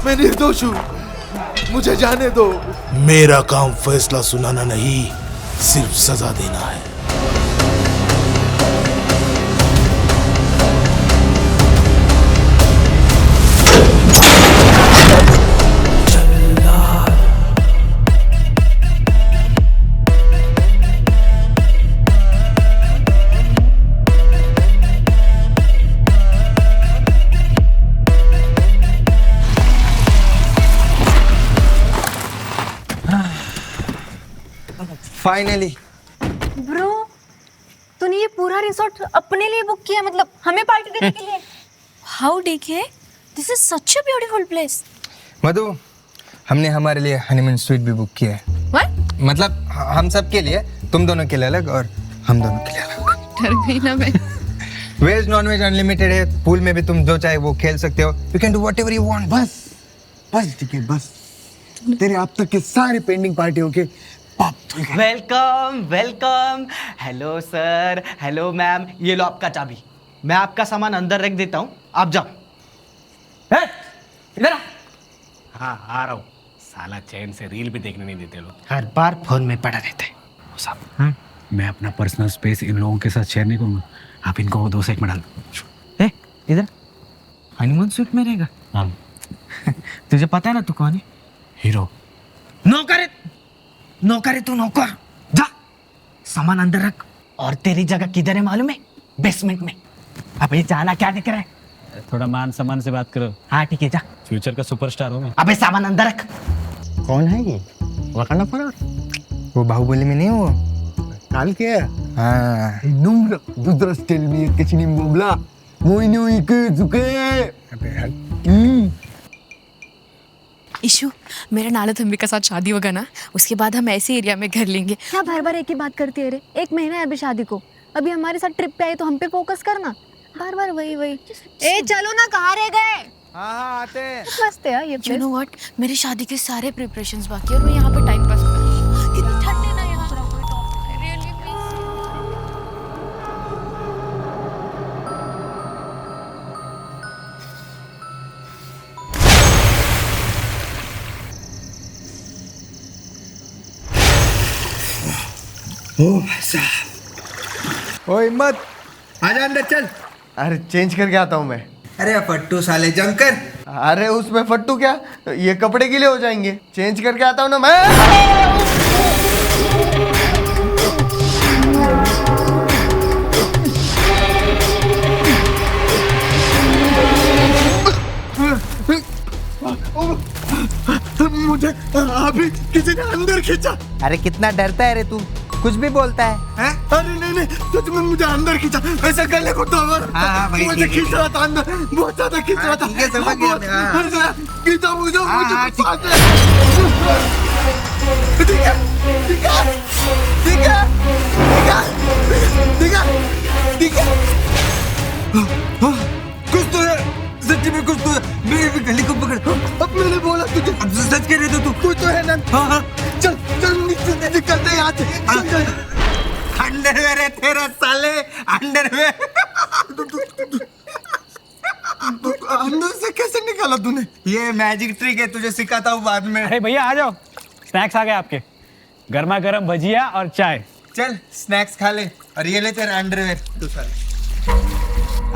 मैं निर्दोष हूँ, मुझे जाने दो। मेरा काम फैसला सुनाना नहीं, सिर्फ सजा देना है। फाइनली। ब्रो, तूने ये पूरा रिसोर्ट अपने लिए बुक किया, मतलब हमें पार्टी देने के लिए? How DK, this is such a beautiful place. Madhu, हमने हमारे लिए हनीमून स्वीट भी बुक किया है। व्हाट? मतलब हम सब के लिए, तुम दोनों के लिए अलग और हम दोनों के लिए अलग। डर गई ना मैं। वेज नॉन वेज अनलिमिटेड है, पूल में भी तुम जो चाहे वो खेल सकते हो। You can do whatever you want. बस बस ठीक है, बस तेरे अब तक के सारे पेंडिंग पार्टियों के welcome welcome. Hello sir, hello ma'am, ये लो आपका चाबी। मैं आपका सामान अंदर रख देता हूँ, आप जाओ। इधर हाँ आ रहा हूँ। साला चैन से रील भी देखने नहीं देते लोग। हर बार फोन में पड़ा रहता है वो सब। मैं अपना पर्सनल स्पेस इन लोगों के साथ शेयर नहीं करूँगा। आप इनको 2 सेकंड में डाल दो। इधर हनीमून स्वीट में रहेगा। हाँ तुझे पता है ना तू कौन है? हीरो। नौकर है, नौकर है तू, नौकर। जा, सामान अंदर रख। और तेरी जगह किधर है मालूम है? बेसमेंट में। अबे जाना, क्या दिख रहा है? थोड़ा मान सम्मान से बात करो। हाँ ठीक है, जा। फ्यूचर का सुपरस्टार हूँ मैं। अबे सामान अंदर रख। कौन है ये? वकाना फॉरएवर? वो बाहुबली में नहीं वो काल के हाँ नम्र दूसरा स्टाइल में किचनी बोबला मोइने इके जुके। इशू, मेरा नाले थम्बी का साथ शादी होगा ना, उसके बाद हम ऐसे एरिया में घर लेंगे। क्या बार बार एक ही बात करती है रे? 1 महीना है अभी शादी को, अभी हमारे साथ ट्रिप पे आई तो हम पे फोकस करना, बार बार वही वही। ए चलो ना, कहाँ रह गए? हाँ आते हैं। मस्त है यार ये। You know what? मेरी शादी के सारे प्रिपरेशंस बाकी है और मैं यहाँ पे टाइम पास कर रही हूँ। कितनी ठंड है ना यहाँ। Really please. ओ हिम्मत, आजा अंदर चल। अरे चेंज करके आता हूँ मैं। अरे फट्टू साले जमकर। अरे उसमें फट्टू क्या, ये कपड़े गीले हो जाएंगे। चेंज करके आता हूँ ना मैं। मुझे अभी किसी ने अंदर खींचा। अरे कितना डरता है रे तू, कुछ भी बोलता है। अरे नहीं नहीं, सच में मुझे अंदर खींचा, ऐसा गले को दबा हाँ, भाई, मुझे ठीक है, खींच रहा था अंदर, बहुत ज्यादा खींच रहा था। ठीक है, समझ गया मैं, हाँ। ऐसा खींचा मुझे, हाँ, ठीक है ठीक है ठीक है ठीक है ठीक है ठीक है। कुछ तो है, सच्ची में कुछ तो है। मेरे भी गले को पकड़। अब मैंने बोला तुझे, अब सच कह रहे थे तू। कुछ तो है ना। हाँ चल चल निकलते हैं यहाँ से। अंडरवेयर है तेरा साले, अंडरवेयर। अंदर से कैसे निकाला तूने? ये मैजिक ट्रिक है, तुझे सिखाता हूँ बाद में। अरे भैया आ जाओ, स्नैक्स आ गए आपके। गर्मा गर्म भजिया और चाय। चल स्नैक्स खा ले और ये ले तेरा अंडरवेयर तू साले।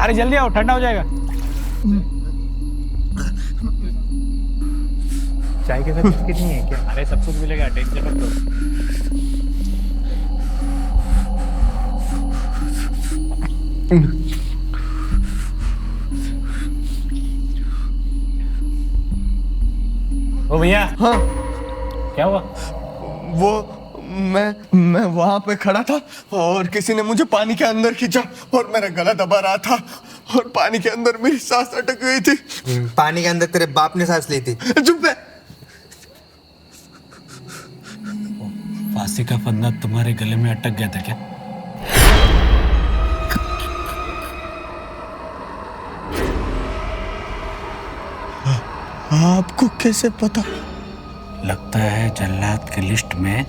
अरे जल्दी आओ, ठंडा हो जाएगा। चाय के साथ बिस्किट नहीं है क्या? अरे सब कुछ मिलेगा, टेंशन मत लो। ओ भैया। हाँ क्या हुआ? वो मैं वहां पे खड़ा था और किसी ने मुझे पानी के अंदर खींचा और मेरा गला दबा रहा था और पानी के अंदर मेरी सांस अटक गई थी। पानी के अंदर तेरे बाप ने सांस ली थी। चुप है। फांसी का फंदा तुम्हारे गले में अटक गया था क्या? आपको कैसे पता? लगता है जल्लाद की लिस्ट में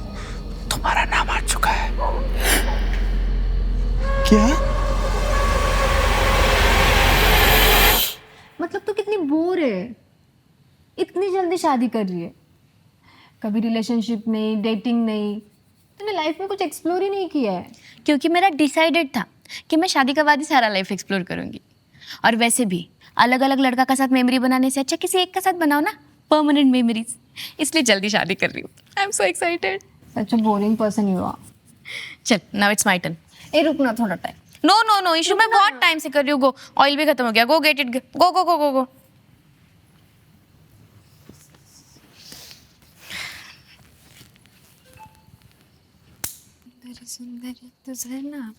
तुम्हारा नाम आ चुका है। क्या? मतलब तू कितनी बोर है? इतनी जल्दी शादी कर रही है, कभी रिलेशनशिप नहीं, डेटिंग नहीं, तूने लाइफ में कुछ एक्सप्लोर ही नहीं किया है। क्योंकि मेरा डिसाइडेड था कि मैं शादी के बाद ही सारा लाइफ एक्सप्लोर करूंगी। और वैसे भी अलग अलग लड़का का साथ मेमोरी बनाने से अच्छा किसी एक का साथ बनाओ ना, परमानेंट मेमोरीज। इसलिए जल्दी शादी कर रही हूँ। I am so excited. Such a boring person you are. चल नाउ इट्स माय टर्न। ए रुकना थोड़ा time. No no no issue, मैं बहुत टाइम से कर रही हूँ। गो, ऑयल भी खत्म हो गया। गो गेट इट, गो गो गो गो गो। सुंदर तुझे ना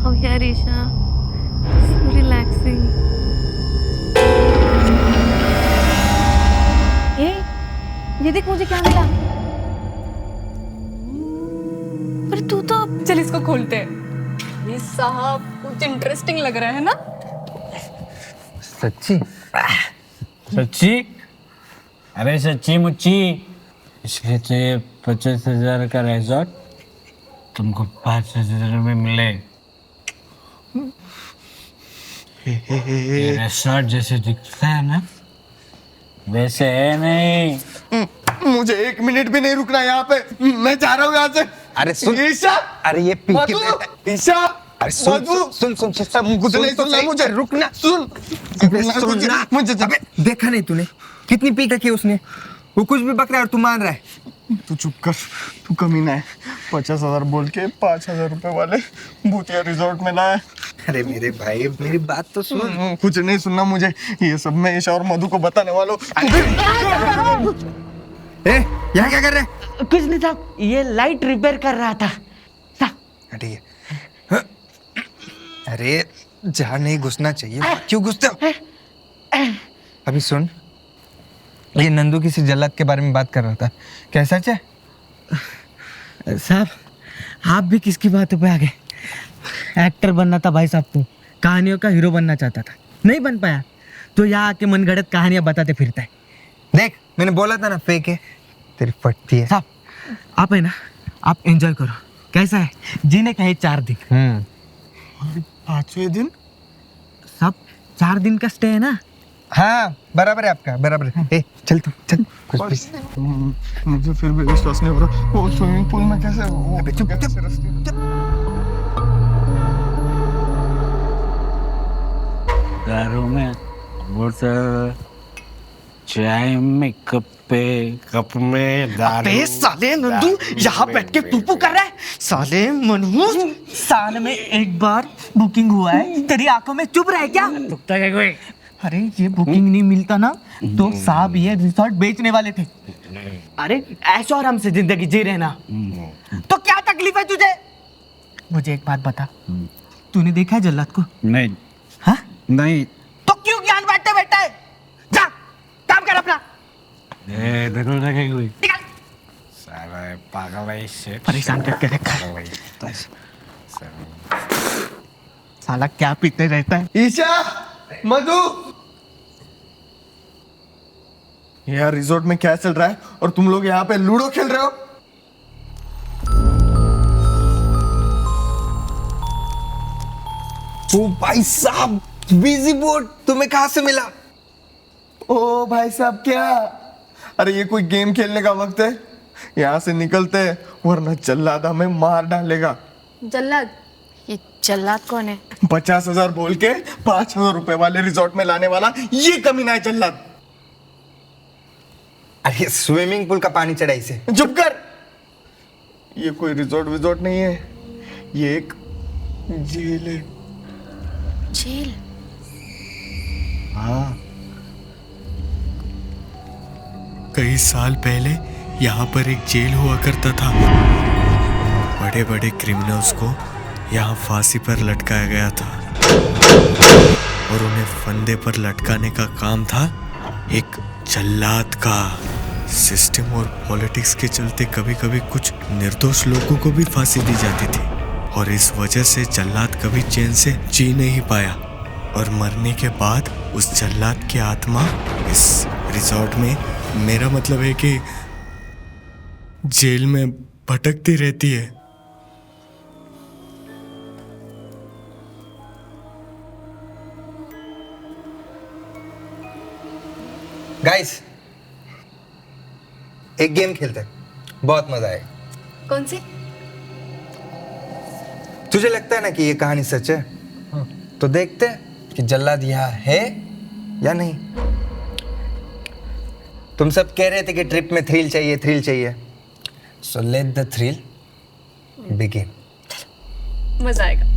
Oh yeah, Risha. So relaxing. ए, ये देख मुझे क्या मिला। पर तू तो चल इसको खोलते हैं। ये साहब कुछ इंटरेस्टिंग लग रहा है ना? सच्ची? सच्ची? अरे सच्ची मुच्ची, इसलिए चाहिए 50,000 का रिजॉर्ट, तुमको 5,000 में मिले। ये रिजॉर्ट जैसे दिखता है ना, वैसे है नहीं। मुझे 1 मिनट भी नहीं रुकना यहाँ पे, मैं जा रहा हूँ यहाँ से। अरे सुन, ईशा, अरे ये पी के मधु, ईशा, अरे सुन मधु, सुन सुन सुन कुछ नहीं तो सुनना सही। मुझे, रुकना। सुन, सुनना मुझे अबे देखा नहीं तूने कितनी पी रखी है उसने? वो कुछ भी बक रहा है और तू मान रहा है। तू चुप कर, तू कमीना है। 50,000 बोल के 5,000 रुपए वाले भूतिया रिजॉर्ट में लाया। अरे मेरे भाई मेरी बात तो सुन। कुछ नहीं सुनना मुझे, ये सब मैं ईशा और मधु को बताने वाला हूँ। ए यहाँ क्या कर रहे हैं? कुछ नहीं साहब, ये लाइट रिपेयर कर रहा था साहब। ठीक है। अरे जहाँ नहीं घुसना चाहिए क्यों घुसते हो? अभी सुन, ये नंदू किसी जल्लाद के बारे में बात कर रहा था, क्या सच है? साहब आप भी किसकी बातों पे आ गए? एक्टर बनना था भाई साहब को, कहानियों का हीरो बनना चाहता था, नहीं बन पाया तो यहाँ आके मनगढ़ंत कहानियां बताते फिरता है। देख मैंने बोला था ना फेक है, तेरी फटती है। साहब आप है ना, आप एंजॉय करो। कैसा है, जीने का है 4 दिन। 5वें दिन? सब 4 दिन का स्टे है ना। हाँ बराबर है आपका, बराबर है। ए चल तू चल कुछ भी। मुझे फिर भी विश्वास नहीं हो रहा, वो स्विमिंग पूल में कैसे अबे चुप कैसे चुप रास्ते- चुप। दारू में बोतल, चाय में कप में दारू। अबे साले नंदू यहाँ बैठ के पुपू कर रहा है। साले मनहूस, साल में एक बार बुकिंग हुआ है, तेरी आंखों में चुप रहा है क्या? दुखता क्या कोई? अरे ये बुकिंग नहीं मिलता ना तो साहब ये रिसोर्ट बेचने वाले थे। अरे ऐशो आराम से जिंदगी जी रहे ना, तो क्या तकलीफ है तुझे? मुझे एक बात बता, तूने देखा है जल्लाद को? नहीं। हाँ? नहीं। तो क्यों ज्ञान बांटते बैठा है? जा काम कर अपना। देखो ना क्या कोई? निकल। साला पागल है इससे। परेशान करके रखा है। साला क्या पीते रहता है? ईशा, मधु, यार रिजॉर्ट में क्या चल रहा है और तुम लोग यहाँ पे लूडो खेल रहे हो? ओ भाई साहब, बिजी बोर्ड तुम्हें कहाँ से मिला? ओ भाई साहब क्या? अरे ये कोई गेम खेलने का वक्त है, यहाँ से निकलते हैं वरना जल्लाद हमें मार डालेगा। जल्लाद? ये जल्लाद कौन है? 50,000 बोल के 5,000 रुपए वाले रिजॉर्ट में लाने वाला ये कमीना है जल्लाद। अरे स्विमिंग पूल का पानी चढ़ा इसे। चुप कर, ये कोई रिजॉर्ट विजॉर्ट नहीं है, ये एक जेल है। जेल? हाँ, कई साल पहले यहाँ पर एक जेल हुआ करता था। बड़े बड़े क्रिमिनल्स को यहाँ फांसी पर लटकाया गया था और उन्हें फंदे पर लटकाने का काम था एक जल्लाद का सिस्टम और पॉलिटिक्स के चलते कभी कभी कुछ निर्दोष लोगों को भी फांसी दी जाती थी और इस वजह से जल्लाद कभी चैन से जी नहीं पाया और मरने के बाद उस जल्लाद की आत्मा इस रिजॉर्ट में, मेरा मतलब है कि जेल में भटकती रहती है। गाइस, एक गेम खेलते हैं, बहुत मजा आएगा। कौन सी? तुझे लगता है ना कि ये कहानी सच है? तो देखते हैं कि जल्लाद यहाँ है या नहीं। तुम सब कह रहे थे कि ट्रिप में थ्रिल चाहिए, so let the thrill begin. मजा आएगा।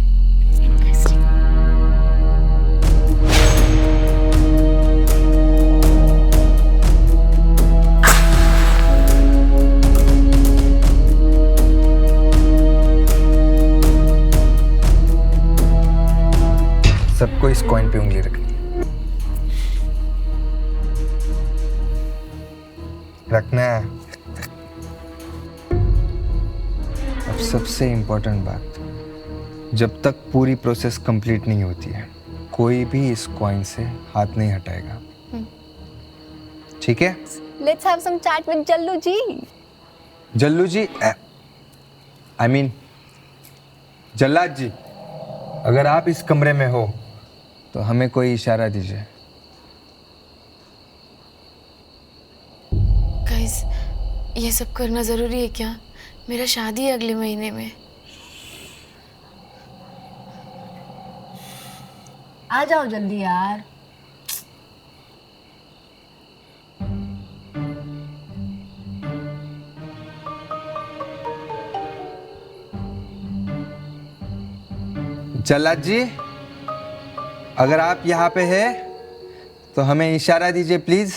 सबको इस कॉइन पे उंगली रखनी है। रखना है। अब सबसे इम्पोर्टेंट बात, जब तक पूरी प्रोसेस कंप्लीट नहीं होती है कोई भी इस कॉइन से हाथ नहीं हटाएगा, ठीक है? Let's have some chat with Jallu ji. Jallu ji, I mean जल्लाद जी, अगर आप इस कमरे में हो तो हमें कोई इशारा दीजिए। गाइस, ये सब करना जरूरी है क्या? मेरा शादी है अगले महीने में। आ जाओ जल्दी यार। जल्लाद जी, अगर आप यहाँ पे हैं तो हमें इशारा दीजिए प्लीज।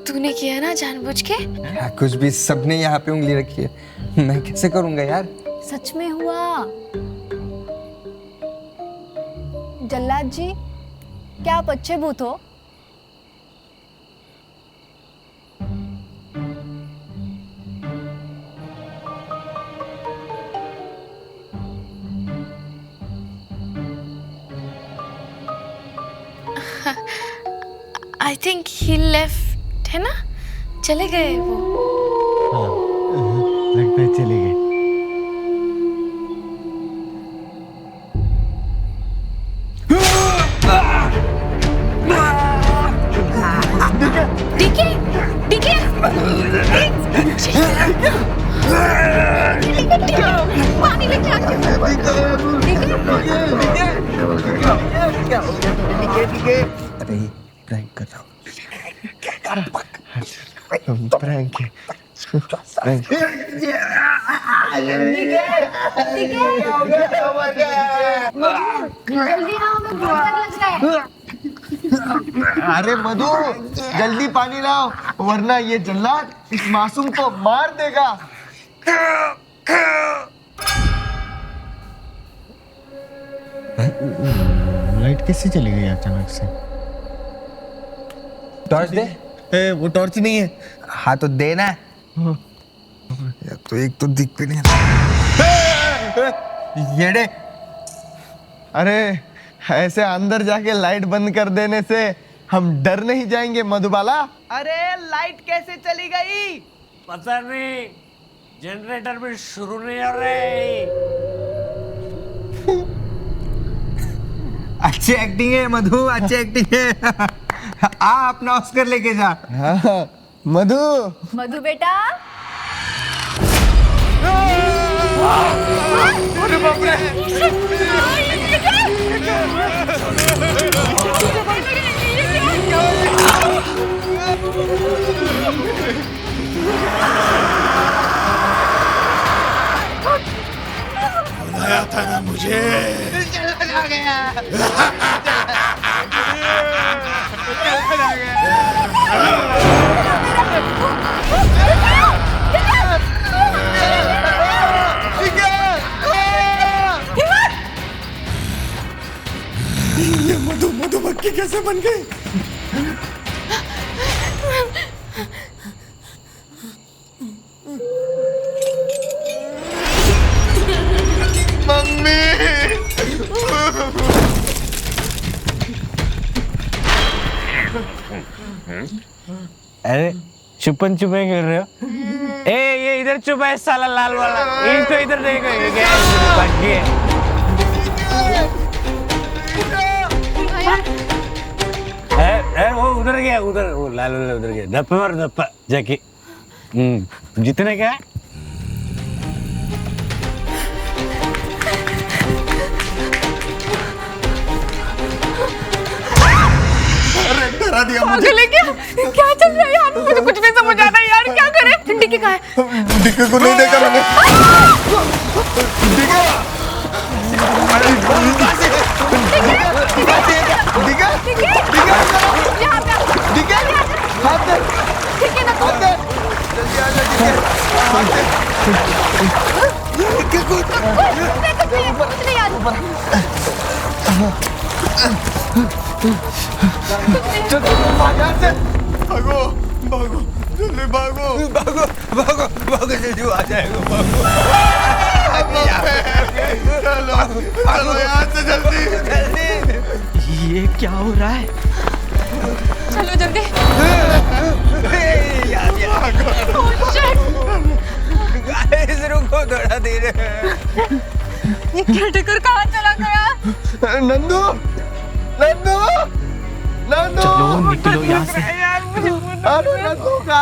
तूने किया ना जानबूझ के? कुछ भी, सबने यहाँ पे उंगली रखी है, मैं कैसे करूँगा यार? सच में हुआ। जल्लाद जी, क्या आप अच्छे भूत हो? आई थिंक ही लेफ्ट, है ना? चले गए वो। लगता है चले गए। डीके, डीके, पानी लेके आ। अरे प्रैंक कर रहा हूँ। प्रैंक है। प्रैंक। जल्दी आओ, मैं बहुत लग रहा है। अरे मधु, जल्दी पानी लाओ वरना ये जल्लाद इस मासूम को मार देगा। लाइट कैसे चली गई अचानक से? टॉर्च दे। वो टॉर्च नहीं है। हाँ तो देना। यार तो एक तो दिख भी नहीं रहा। येड़े, अरे ऐसे अंदर जाके लाइट बंद कर देने से हम डर नहीं जाएंगे मधुबाला? अरे लाइट कैसे चली गई? पता नहीं, जनरेटर भी शुरू नहीं हो रहे। अच्छी एक्टिंग है मधु, अच्छी एक्टिंग है। आ अपना ऑस्कर लेके जा। हाँ, मधु। मधु बेटा, अरे बाप रे। बुलाया था ना मुझे। आ गया। राखी कैसे बन गई? मम्मी! अरे छुपन छुपे कर रहे हो? ये इधर छुपा है साला लाल वाला। इसको इधर देखो, ये क्या भाग गया। वो उधर गया, उधर वो लाल वाला उधर गया। धप्पा मार धप्पा जाके। जितने का डरा दिया मुझे। क्या चल रहा है यार? मुझे कुछ नहीं समझ आ रहा है यार, क्या करें? डिक्की कहाँ है? डिक्की को नहीं देखा मैंने। भागो भागो जल्दी भागो भागो भागो भागो जल्दी आ जाएगा। चलो चलो यहाँ से जल्दी। ये क्या हो रहा है? चलो जल्दी। रुको थोड़ा देर। ये केयरटेकर कहाँ चला गया? नंदू नंदू नंदू चलो निकलो यहाँ से। अरे नंदू का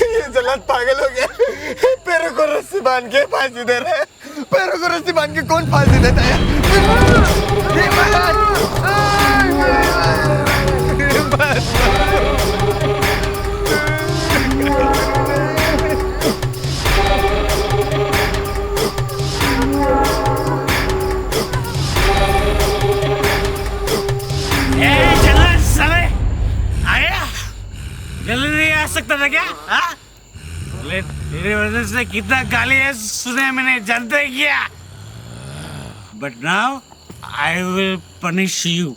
ये जल्लाद पागल हो गया। पैरों को रस्सी बांध के फांसी दे रहे हैं। पैरों को रस्सी बांध के कौन फांसी देता है? जल्दी नहीं आ सकता था क्या? तेरे वजह से कितना गाली है सुने मैंने, जानते क्या? But now I will punish you.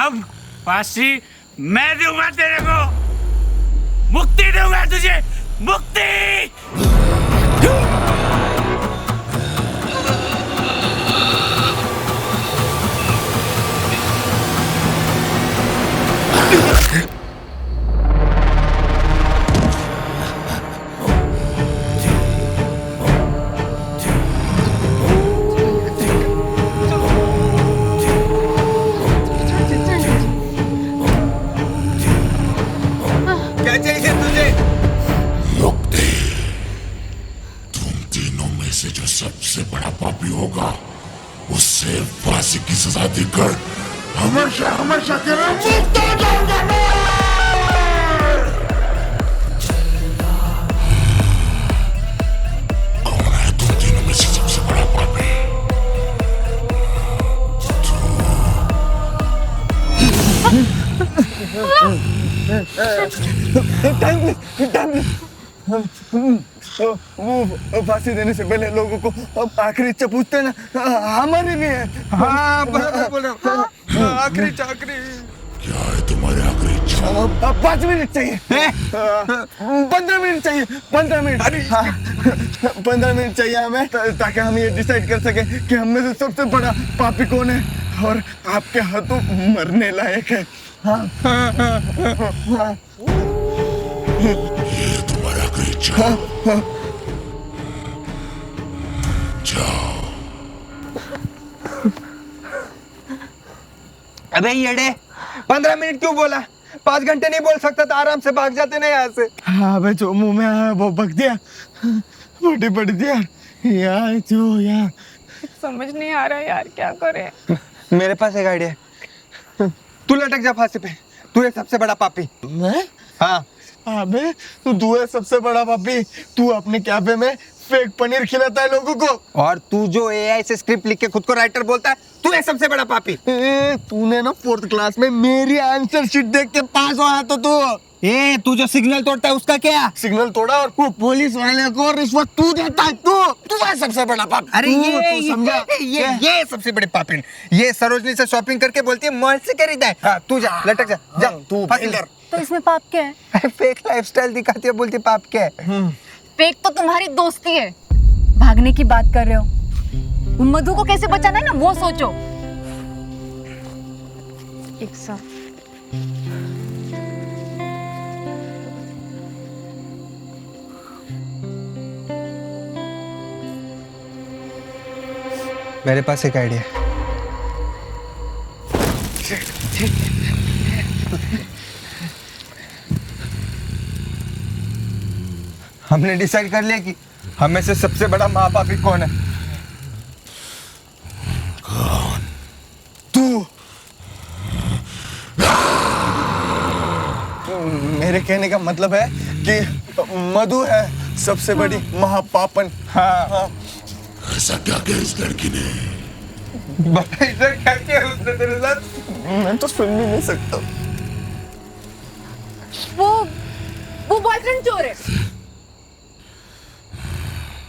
अब फांसी मैं दूंगा तेरे को, मुक्ति दूंगा तुझे, मुक्ति। क्या चाहिए तुझे? मुक्ति। तुम तीनों में से जो सबसे बड़ा पापी होगा उससे फांसी की सजा देकर हमेशा हमेशा के लिए मुक्त हो जाऊंगा मैं। कौन है तुम तीनों में से सबसे बड़ा पापी? वो फांसी देने से पहले लोगों को अब आखिरी इच्छा पूछते हैं ना, हमारे लिए है। हाँ बराबर बोल रहा हूँ। आखिरी आखिरी क्या है तुम्हारी आखिरी इच्छा? 5 मिनट चाहिए। 15 मिनट चाहिए। 15 मिनट। 15 मिनट चाहिए हमें ताकि हम ये डिसाइड कर सके कि हम में से सबसे बड़ा पापी कौन है और आपके हाथों मरने लायक है। हाँ। ये तुम्हारी आखिरी इच्छा। जाओ। अबे येड़े 15 मिनट क्यों बोला? 5 घंटे नहीं बोल सकता था? आराम से भाग जाते ना यहाँ से। हाँ भाई जो मुंह में आया वो बक दिया, बड़ी बड़ी दिया यार। जो यार समझ नहीं आ रहा यार, क्या करें? मेरे पास एक आइडिया है। तू लटक जा फांसी पे। तू है सबसे बड़ा पापी। मैं? हाँ। अबे तू है सबसे बड़ा पापी। तू अपने कैफे में फेक पनीर खिलाता है लोगों को। और तू जो एआई से स्क्रिप्ट लिख के खुद को राइटर बोलता है, तू है सबसे बड़ा पापी। तूने ना 4th क्लास में मेरी आंसर शीट देख के पास हुआ तो तू ए तू जो सिग्नल तोड़ता है उसका क्या? सिग्नल तोड़ा और वो पुलिस वाले को रिश्वत तू देता है, तू है सबसे बड़ा पाप। अरे तू समझा? ये सबसे बड़े पापिन। ये सरोजनी से शॉपिंग करके बोलती है मॉल से खरीदा है। हाँ, तू जा, लटक जा, जा तू फासिल। तो इसमें पाप क्या है? फेक लाइफस्टाइल दिखाती है, बोलती पाप क्या है? फेक तो तुम्हारी दोस्ती है। भागने की बात कर रहे हो, मधु को कैसे बचाना है ना वो सोचो। एक साथ मेरे पास एक आइडिया। हमने डिसाइड कर लिया कि हमें से सबसे बड़ा महापापी कौन है। कौन? तू। मेरे कहने का मतलब है कि मधु है सबसे बड़ी महापापन। हाँ। ऐसा क्या किया इस लड़की ने? क्या किया उसने तेरे साथ? मैं तो सुन भी नहीं सकता। वो बॉयफ्रेंड चोर है।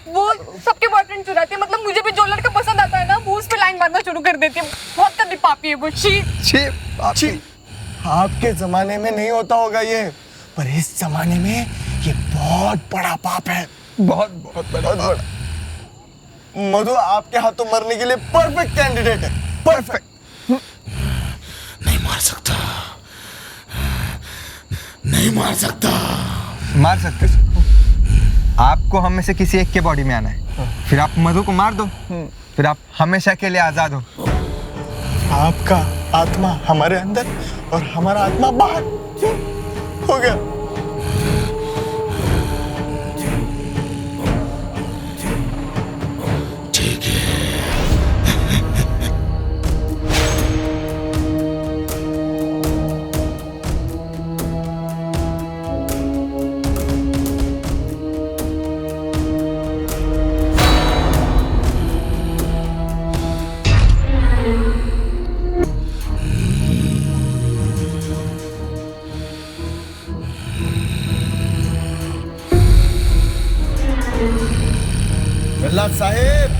वो सबके बॉयफ्रेंड चुराती है, मतलब मुझे भी जो लड़का पसंद आता है ना वो उस पे लाइन मारना शुरू कर देती है। बहुत गंदी पापी है वो। छी। आपके जमाने में नहीं होता होगा ये, पर इस जमाने में ये बहुत बड़ा पाप है। बहुत बड़ा। मधु आपके हाथों मरने के लिए परफेक्ट कैंडिडेट है। परफेक्ट। नहीं मार सकता। मार सकते। आपको हम में से किसी एक के बॉडी में आना है, फिर आप मधु को मार दो, फिर आप हमेशा के लिए आजाद हो। आपका आत्मा हमारे अंदर और हमारा आत्मा बाहर। हो गया। ठीक है। जल्लाद साहेब,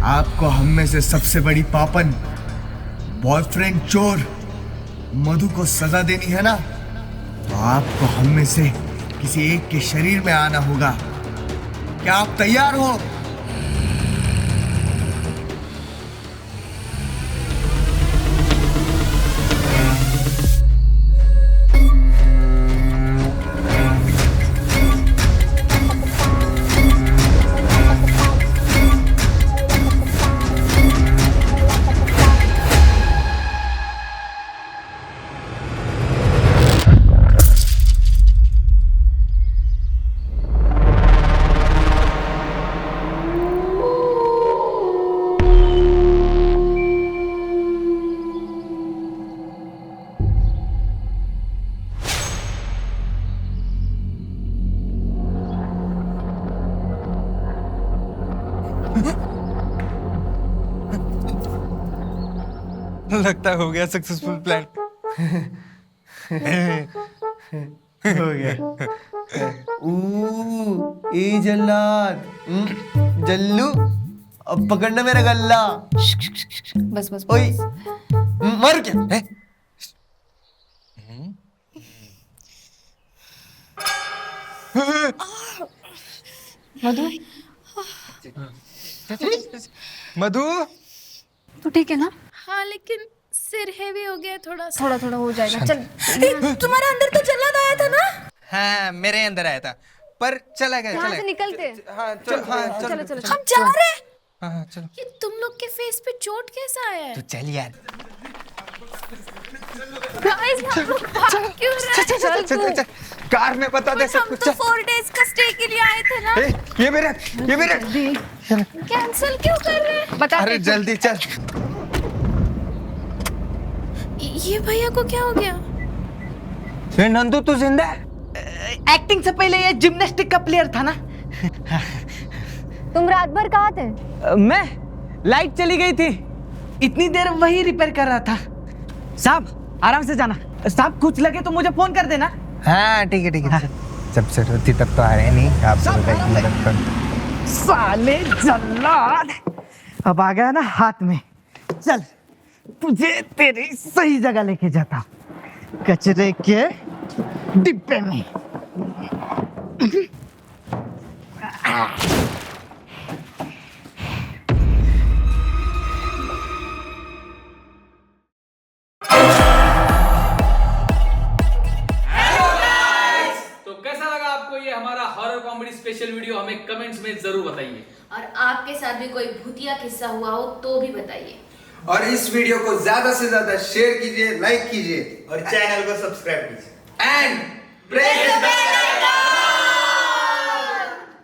आपको हम में से सबसे बड़ी पापन बॉयफ्रेंड चोर मधु को सजा देनी है ना, तो आपको हम में से किसी एक के शरीर में आना होगा। क्या आप तैयार हो? लगता है हो गया सक्सेसफुल प्लान। हो गया। ए जल्लाद, जल्लू, अब पकड़ना मेरा गल्ला। बस ओए, मर गया है? मधु, तू ठीक है ना? हाँ लेकिन सिर हेवी हो गया थोड़ा सा। थोड़ा हो जाएगा। चल। तुम्हारे अंदर तो जल्लाद आया था ना? हाँ मेरे अंदर आया था, पर चला गया। यहाँ से निकलते। हाँ चलो। हम जा रहे हैं। हाँ चलो। ये तुम लोग के फेस पे चोट कैसा आया है? तू चल यार। गाइस हम लोग भाग क्यों रहे हैं? चल। कार में बता दे सब हम कुछ। तो 4 डेज का स्टे के लिए आए थे ना। ये मेरे। कैंसिल क्यों कर रहे हैं? बता। अरे जल्दी चल। ये भैया को क्या हो गया? ये नंदू तू जिंदा है? एक्टिंग से पहले ये जिम्नास्टिक का प्लेयर था ना। तुम रात भर कहाँ थे? मैं लाइट चली गई थी, इतनी देर वही रिपेयर कर रहा था। साहब आराम से जाना। साहब कुछ लगे तो मुझे फोन कर देना। हाँ ठीक है ठीक है। जब जरूरत थी तब तो आ रहे नहीं, आपको बताइए मदद कर। साले जल्लाद, अब आ गया ना हाथ में। चल तुझे तेरी सही जगह लेके जाता, कचरे के डिब्बे में। तो कैसा लगा आपको ये हमारा हॉरर कॉमेडी स्पेशल वीडियो? हमें कमेंट्स में जरूर बताइए। और आपके साथ भी कोई भूतिया किस्सा हुआ हो तो भी बताइए। और इस वीडियो को ज्यादा से ज्यादा शेयर कीजिए, लाइक कीजिए और चैनल को सब्सक्राइब कीजिए एंड प्रेस